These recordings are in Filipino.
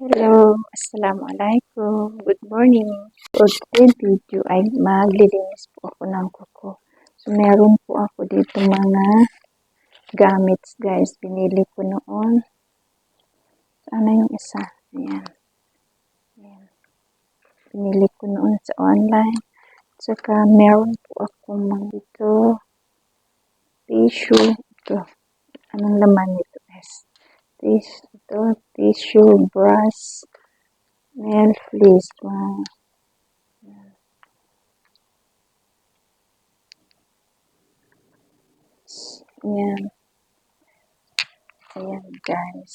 Hello, Assalamualaikum. Good morning. For today's video ay maglilinis po ako ng kuko. So, meron po ako dito mga gamits, guys. Binili ko noon. Sana yung isa. Ayan. Ayan. Binili ko noon sa online. Tsaka meron po akong mga dito tissue. Ito. Anong laman nito, guys? Tissue, brush, nail fleece. Wow. Ayan. Ayan, guys.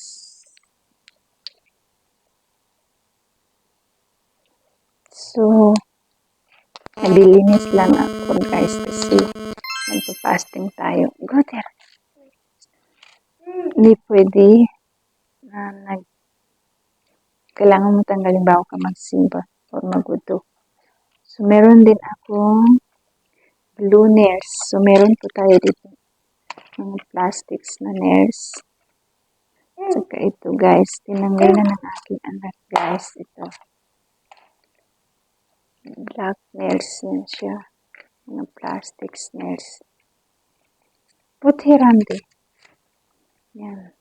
So, naglilinis lang ako, guys, kasi nagpa-fasting tayo. Go there. Hindi pwede na kailangan mo tanggalin bago ka magsimba or magudo. So, meron din akong blue nails. So, meron po tayo dito mga plastics na nails. Saka ito, guys, tinanggal na ng aking anak, guys. Ito. Black nails yan siya. Mga plastics nails. Putirante. Yan.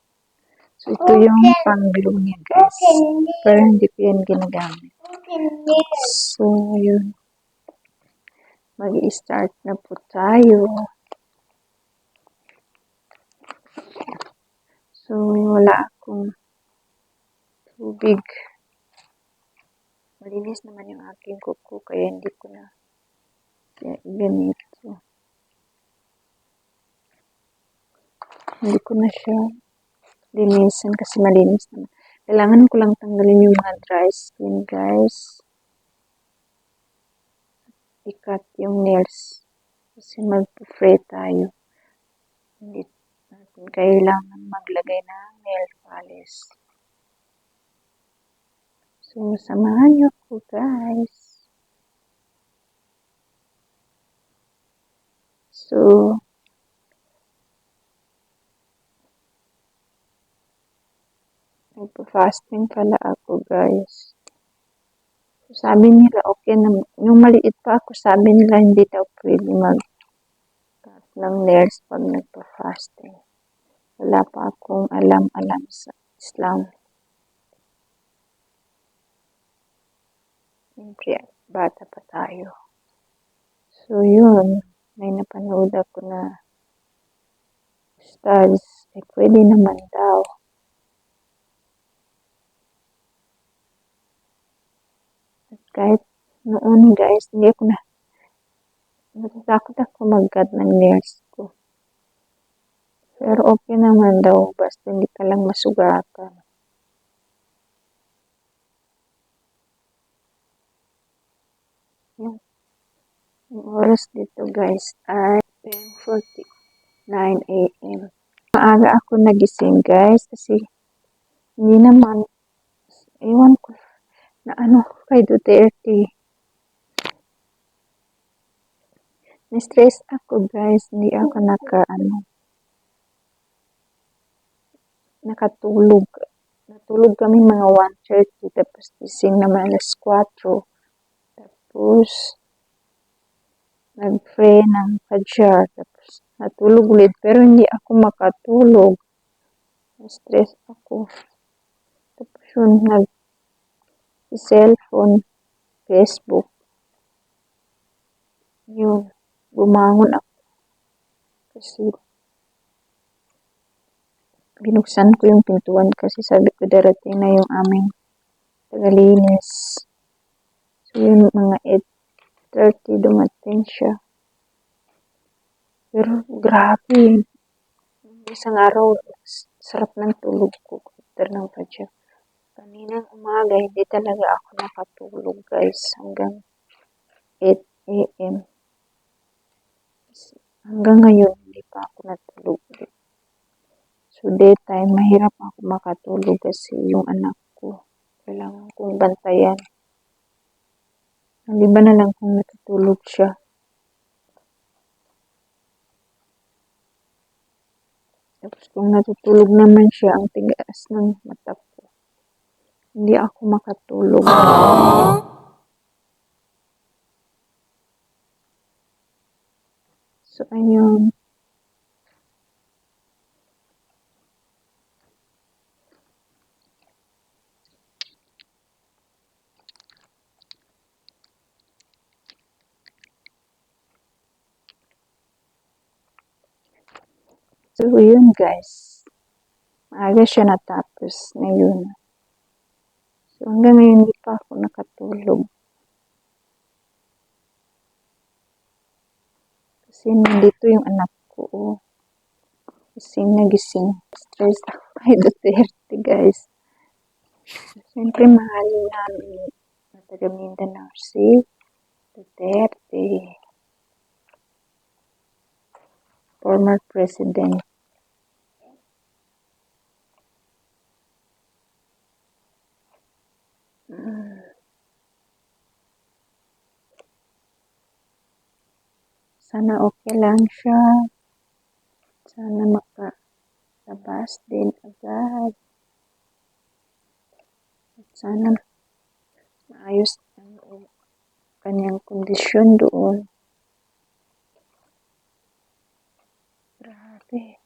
So, ito yung pang-glue niya, guys. Pero hindi ko yan ginagamit. So, yun. Mag-i-start na po tayo. So, wala akong tubig. Malinis naman yung aking kuko, kaya hindi ko na ganito. Hindi ko na siya linisan kasi malinis naman. Kailangan ko lang tanggalin yung mga dry skin, guys. I-cut yung nails. Kasi mag-fray tayo. Hindi natin kailangan maglagay ng nail polish. So, samahan niyo po, guys. So, nagpa-fasting pala ako, guys. So, sabi nila, okay na, yung maliit pa ako, sabi nila, hindi daw pwede mag-cut ng nails pag nagpa-fasting. Wala pa akong alam-alam sa Islam. Siyempre, bata pa tayo. So, yun. May napanood ako na stars, eh, pwede naman daw. At kahit noon, guys, hindi ako natatakot ako mag-cut ng nails ko. Pero okay naman daw, basta hindi ka lang masugatan. Yung oras dito, guys, ay 10:49 a.m. Maaga ako nagising, guys, kasi hindi naman, ewan ko, na ano kay Duterte. Na-stress ako, guys, hindi ako nakatulog. Natulog kami mga 1:30, tapos gising naman alas 4. Tapos, nag-pray ng Fajr, tapos natulog ulit, pero hindi ako makatulog. Na-stress ako. Tapos yun, nag-cellphone, Facebook. Yun, bumangon ako. Kasi, binuksan ko yung pintuan kasi sabi ko darating na yung aming tagalinis. So, yun, mga 8:30 dumating siya. Pero, grabe. Isang araw, sarap ng tulog ko after ng Fajr. Kaninang umaga, hindi talaga ako nakatulog, guys, hanggang 8 a.m. Hanggang ngayon, hindi pa ako natulog. So, daytime, mahirap ako makatulog kasi yung anak ko, kailangan kong bantayan. Hindi ba na lang kung natutulog siya? Tapos kung natutulog naman siya, ang tigas ng mata ko. Hindi ako makatulog. So, ayun. So, yun guys. Maaga siya natapos ngayon. So, hanggang ngayon hindi pa ako nakatulog. Kasi nandito yung anak ko. Oh. Gising na gising. Stress ako kay Duterte guys. Siyempre mahalin namin na taga Mindanao si Duterte. Former President. Sana okay lang siya. Sana makalabas din agad. At sana maayos ang kanyang kondisyon doon. Grabe.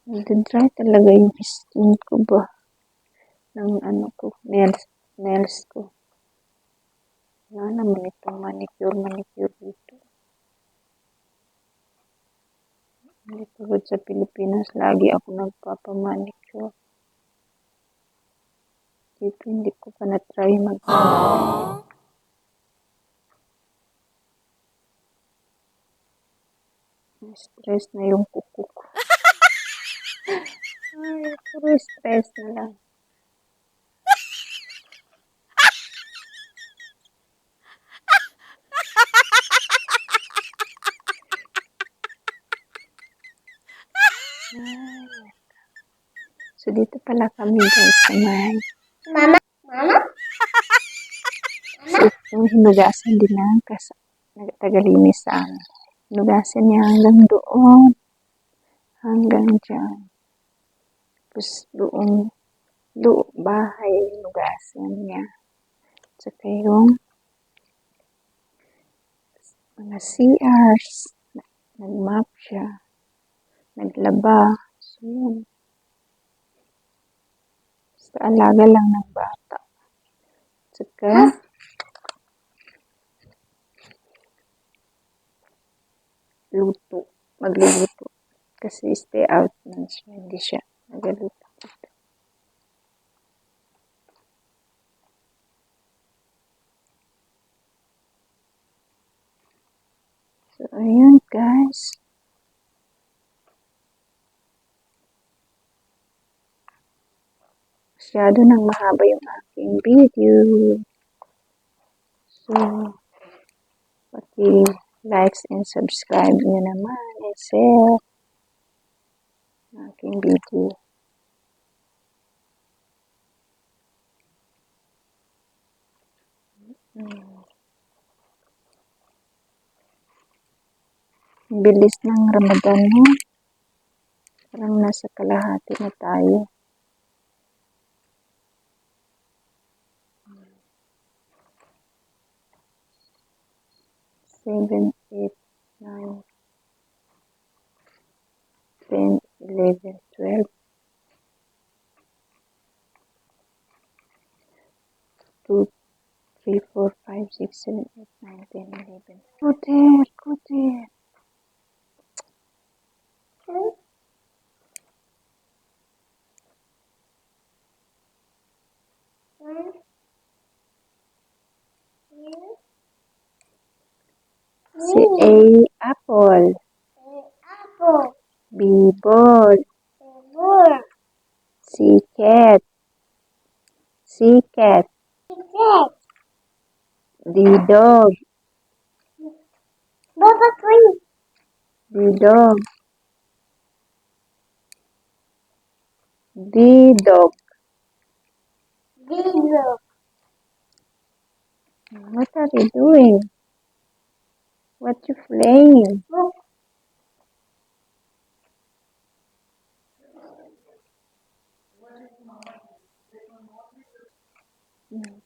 Nag-dry talaga yung skin ko ba? Ng nails ko. Wala naman itong manicure dito. Hindi tulad sa Pilipinas, lagi ako nagpapamanicure. Dito hindi ko pa na-try mag-manicure. Stress na yung kuko ko. Ay, puro stress na lang. So, dito pala kami guys sa may... Mama? So, yung hinugasan din ng tagalinis sa amin. Hinugasan niya hanggang doon. Hanggang dyan. Tapos doon bahay, hinugasan niya. Tsaka yung mga CRs. Nag-map siya. Naglaba. So, yun. Basta alaga lang ng bata. Tsaka, magluluto. Kasi stay out man siya, hindi siya nagaluto. So, ayun guys. Masyado nang mahaba yung aking video. So, paki-likes and subscribe nyo naman and share aking video. Bilis ng Ramadan mo. Parang nasa kalahati na tayo. 7, 8, 9, 10, 11, 12, 2, 3, 4, 5, 6, 7, 8, 9, 10, 11. Kutir. Si A, apple. B, ball. C, cat. D, dog. D, dog. D, dog. What are you doing? What you playing? Hmm.